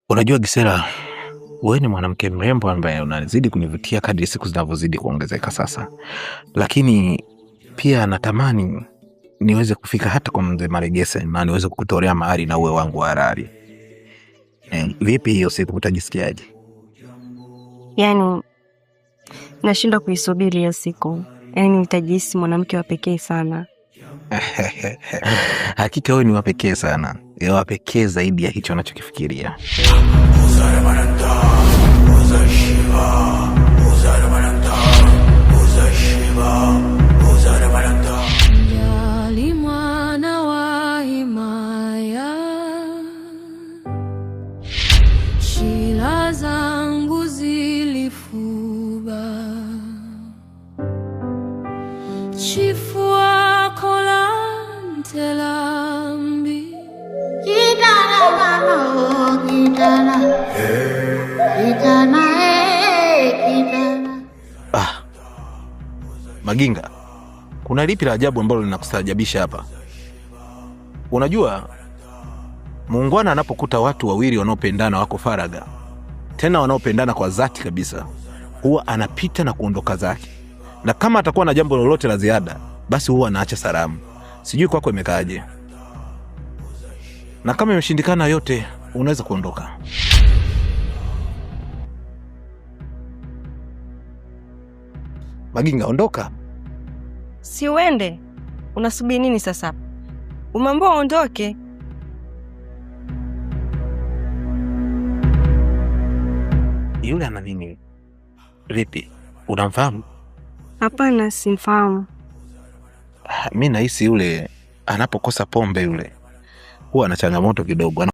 Unajua Gisela, wewe ni mwanamke mrembo ambaye unazidi kunivutia kadri siku zinavyozidi kuongezeka sasa. Lakini pia natamani niweze kufika hata kwa mzee Maregese na niweze kukutolea mahari na uwe wangu wa halali. Vipi hiyo siku utajisikiaje? Yaani nashinda kuisubiri hiyo siku. Yaani nitajihisi mwanamke wa pekee sana. Hakika wewe ni wa pekee sana. Ni wa pekee zaidi ya hicho unachokifikiria. Shila zangu zilifuba, chifua kolantelambi, kitana mano, kitana, kitana, kitana. Maginga, kuna lipi la ajabu ambalo linakustajabisha hapa? Unajua, muungwana anapokuta watu wawili wanaopendana wako faraga, tena wanaopendana kwa dhati kabisa, huwa anapita na kuondoka zake. Na kama atakuwa na jambo lolote la ziada, basi huwa anaacha salamu. Sijui kwako imekaaje. Na kama imeshindikana yote, unaweza kuondoka. Maginga, ondoka. Si uende. Unasubiri nini sasa? Umeambiwa ondoke. Yule ana nini? Vipi? Unamfahamu? Hapana, simfahamu. Mimi nahisi yule anapokosa pombe yule huwa ana changamoto kidogo.